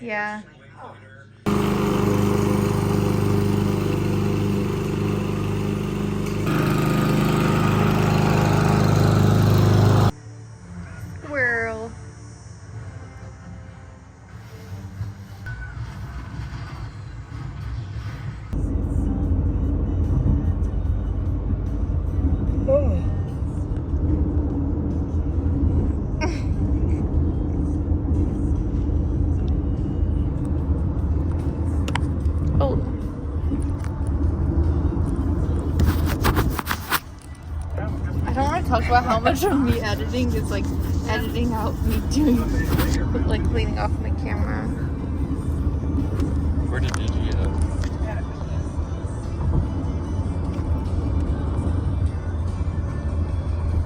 Yeah. Squirrel. Oh. I don't want to talk about how much of me editing is like editing out me doing like cleaning off my camera. Where did you get it?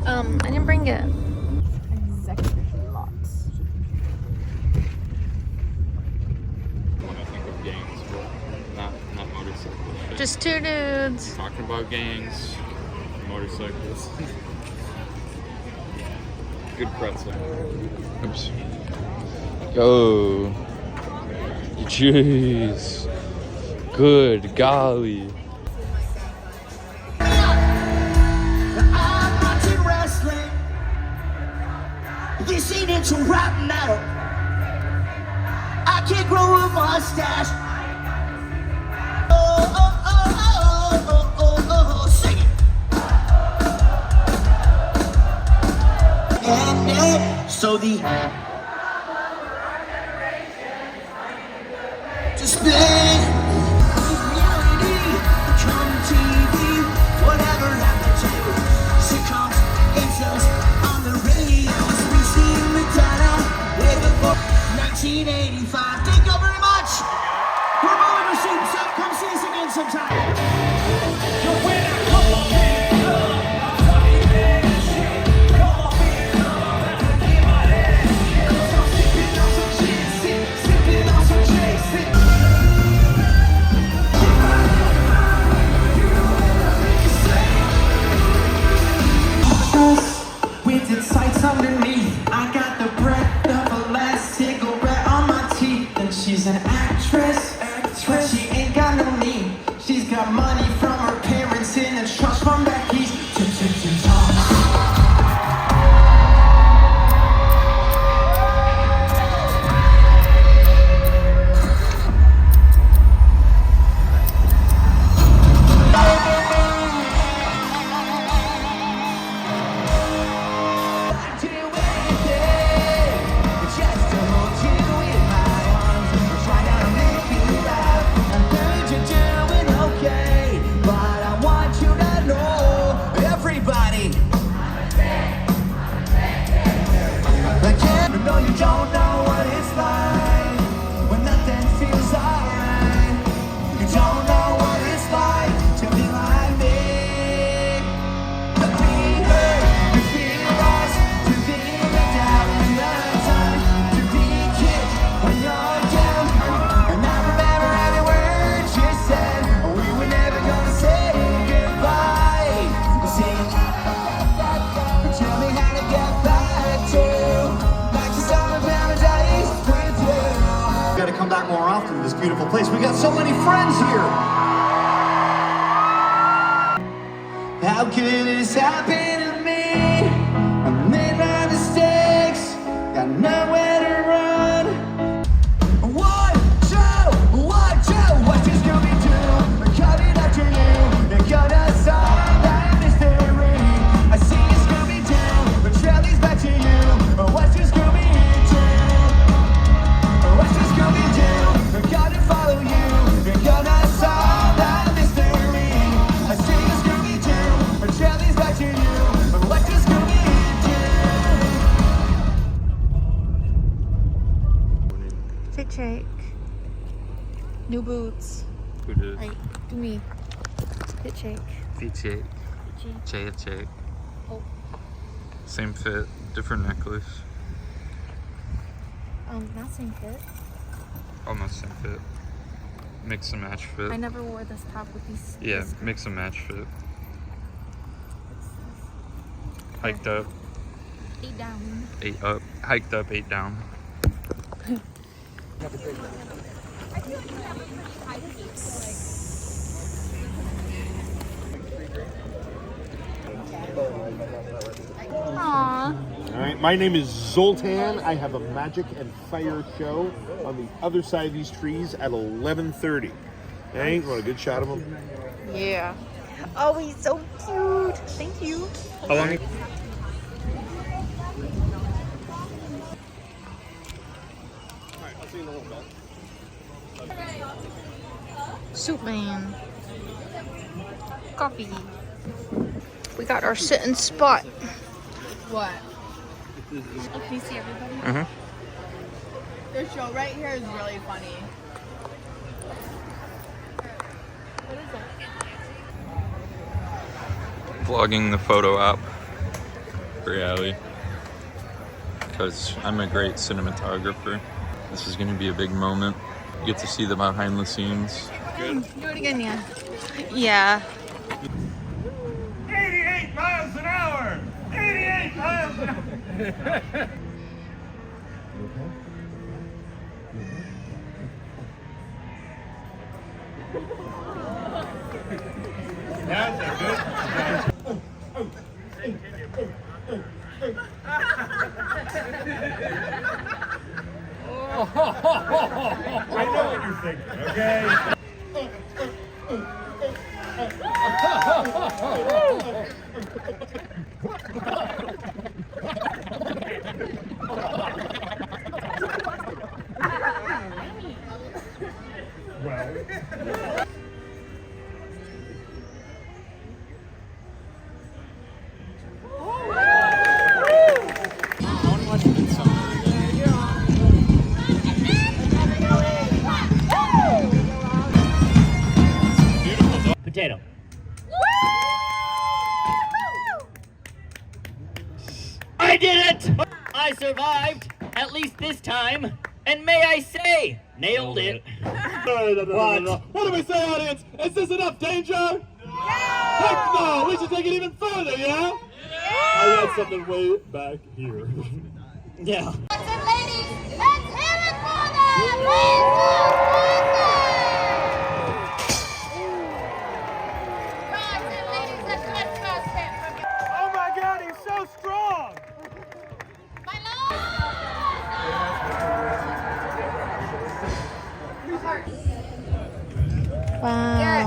I didn't bring it. Executive lots. When I think of gangs, but not motorcycles. Just two dudes. Talking about gangs, motorcycles. Good pretzel. Oops. Go. Jeez. Good golly. This ain't into rap metal. I can't grow a mustache. Oh, oh, oh, oh, oh, oh, oh, sing it. And so the display reality, come TV, whatever happened to sitcoms, intros on the radio. 1985. Thank you very much. We're moving our suits up. Come see us again sometime. Winted sights underneath. I got the breath of a last cigarette on my teeth. And she's an actress, but she ain't got no need. She's got money from her parents in a trust from back east. Come back more often to this beautiful place. We got so many friends here. How could this happen to me? I made my mistakes, got nowhere to run. One, two, what does Scooby do? Coming after you, they're gonna solve that mystery. I see you, Scooby Doo, but Charlie's back to you. What does Scooby do? What does Scooby do? They're gonna follow you. They're gonna solve that mystery. I see you, Scooby Doo, but Charlie's back to you. What does Scooby do? Fit shake. New boots. Who did? Right, do me. Fit shake. Feet shake. Shake. Oh. Same fit, different necklace. Not same fit. Almost same fit. Mix and match fit. I never wore this top with these. Yeah, this- mix and match fit. what's this? Hiked up, 8 down. 8 up. Hiked up, 8 down. Aww. All right, my name is Zoltan. I have a magic and fire show on the other side of these trees at 11:30. Hey, you want a good shot of him? Yeah. Oh, he's so cute. Thank you. How long? Soup man. Coffee. We got our sitting spot. What? Can you see everybody? Mm-hmm. Their show right here is really funny. What is that? Vlogging the photo app for Allie because I'm a great cinematographer. This is going to be a big moment. You get to see the behind the scenes. Good. Do it again, yeah. Yeah. 88 miles an hour! 88 miles an hour! That's a good. I know what you're thinking, okay? Potato. I did it! I survived, at least this time. And may I say, nailed it. What do we say, audience? Is this enough danger? Yeah! Heck no! We should take it even further, yeah? I got something way back here. Yeah. Ladies, let's hear it for them! Please ladies, let's first hit from you. Oh my God, he's so strong! My lord! Wow.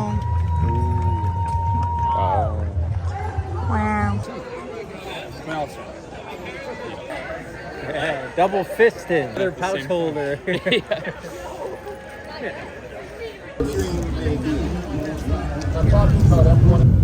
Wow. Yeah, double fisted. Another pouch holder. I'm talking about everyone.